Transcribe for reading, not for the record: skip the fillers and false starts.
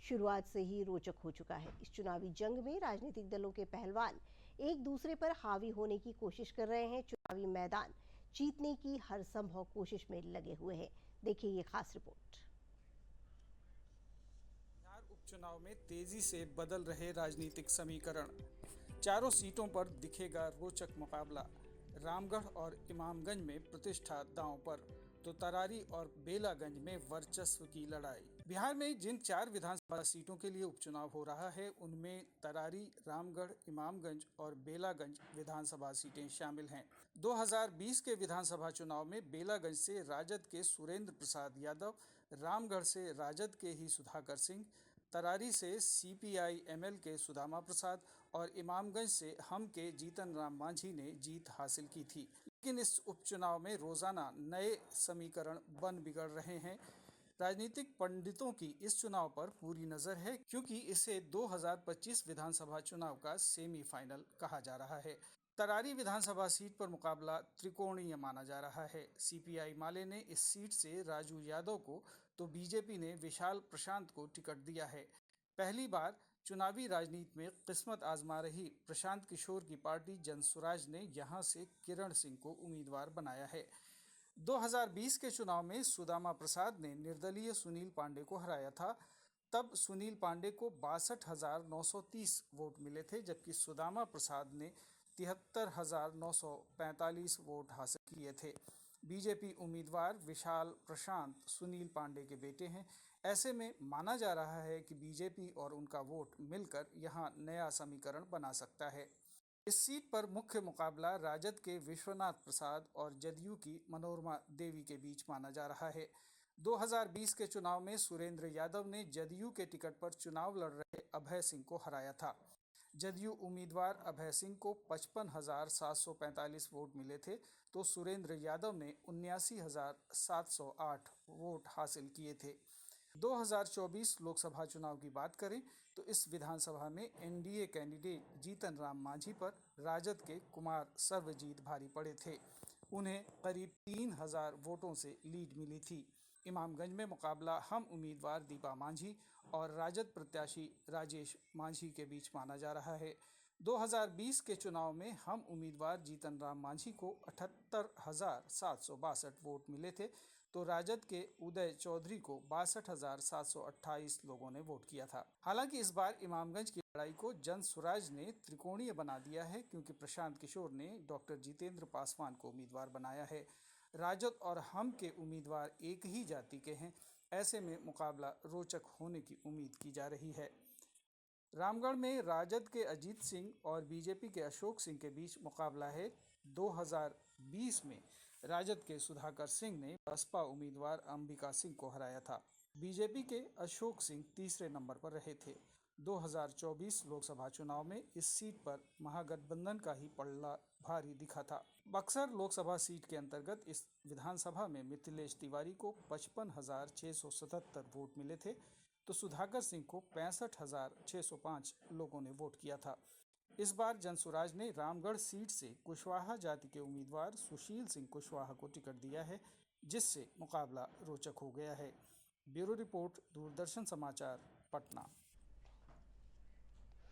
शुरुआत से ही रोचक हो चुका है। इस चुनावी जंग में राजनीतिक दलों के पहलवान एक दूसरे पर हावी होने की कोशिश कर रहे हैं। चुनावी मैदान जीतने की हर संभव कोशिश में लगे हुए हैं। देखिए ये खास रिपोर्ट। बिहार उपचुनाव में तेजी से बदल रहे राजनीतिक समीकरण। चारों सीटों पर दिखेगा रोचक मुकाबला। रामगढ़ और इमामगंज में प्रतिष्ठा दांव पर, तो तरारी और बेलागंज में वर्चस्व की लड़ाई। बिहार में जिन 4 विधानसभा सीटों के लिए उपचुनाव हो रहा है, उनमें तरारी, रामगढ़, इमामगंज और बेलागंज विधानसभा सीटें शामिल हैं। 2020 के विधानसभा चुनाव में बेलागंज से राजद के सुरेंद्र प्रसाद यादव, रामगढ़ से राजद के ही सुधाकर सिंह, तरारी से CPI-ML के सुदामा प्रसाद और इमामगंज से हम के जीतन राम मांझी ने जीत हासिल की थी। लेकिन इस उपचुनाव में रोजाना नए समीकरण बन बिगड़ रहे हैं। राजनीतिक पंडितों की इस चुनाव पर पूरी नजर है, क्योंकि इसे 2025 विधानसभा चुनाव का सेमीफाइनल कहा जा रहा है। तरारी विधानसभा सीट पर मुकाबला त्रिकोणीय माना जा रहा है। CPI माले ने इस सीट से राजू यादव को, तो बीजेपी ने विशाल प्रशांत को टिकट दिया है। पहली बार चुनावी राजनीति में किस्मत आजमा रही प्रशांत किशोर की पार्टी जनसुराज ने यहां से किरण सिंह को उम्मीदवार बनाया है। 2020 के चुनाव में सुदामा प्रसाद ने निर्दलीय सुनील पांडे को हराया था। तब सुनील पांडे को 62,930 वोट मिले थे, जबकि सुदामा प्रसाद ने 73,945 वोट हासिल किए थे। बीजेपी उम्मीदवार विशाल प्रशांत सुनील पांडे के बेटे हैं। ऐसे में माना जा रहा है कि बीजेपी और उनका वोट मिलकर यहां नया समीकरण बना सकता है। इस सीट पर मुख्य मुकाबला राजद के विश्वनाथ प्रसाद और जदयू की मनोरमा देवी के बीच माना जा रहा है। 2020 के चुनाव में सुरेंद्र यादव ने जदयू के टिकट पर चुनाव लड़ रहे अभय सिंह को हराया था। जदयू उम्मीदवार अभय सिंह को 55,745 वोट मिले थे, तो सुरेंद्र यादव ने 79,708 वोट हासिल किए थे। 2024 लोकसभा चुनाव की बात करें तो इस विधानसभा में NDA कैंडिडेट जीतन राम मांझी पर राजद के कुमार सर्वजीत भारी पड़े थे। उन्हें करीब 3,000 वोटों से लीड मिली थी। इमामगंज में मुकाबला हम उम्मीदवार दीपा मांझी और राजद प्रत्याशी राजेश मांझी के बीच माना जा रहा है। 2020 के चुनाव में हम उम्मीदवार जीतन राम मांझी को 78,762 वोट मिले थे, तो राजद के उदय चौधरी को 62,728 लोगों ने वोट किया था। हालांकि इस बार इमामगंज की लड़ाई को जनसुराज ने त्रिकोणीय बना दिया है, क्योंकि प्रशांत किशोर ने डॉक्टर जितेंद्र पासवान को उम्मीदवार बनाया है। राजद और हम के उम्मीदवार एक ही जाति के हैं। ऐसे में मुकाबला रोचक होने की उम्मीद की जा रही है। रामगढ़ में राजद के अजीत सिंह और बीजेपी के अशोक सिंह के बीच मुकाबला है। 2020 में राजद के सुधाकर सिंह ने बसपा उम्मीदवार अंबिका सिंह को हराया था। बीजेपी के अशोक सिंह तीसरे नंबर पर रहे थे। 2024 लोकसभा चुनाव में इस सीट पर महागठबंधन का ही पलड़ा भारी दिखा था। बक्सर लोकसभा सीट के अंतर्गत इस विधानसभा में मिथिलेश तिवारी को 55,677 वोट मिले थे, तो सुधाकर सिंह को 65,605 लोगों ने वोट किया था। इस बार जनसुराज ने रामगढ़ सीट से कुशवाहा जाति के उम्मीदवार सुशील सिंह कुशवाहा को टिकट दिया है, जिससे मुकाबला रोचक हो गया है। ब्यूरो रिपोर्ट, दूरदर्शन समाचार, पटना।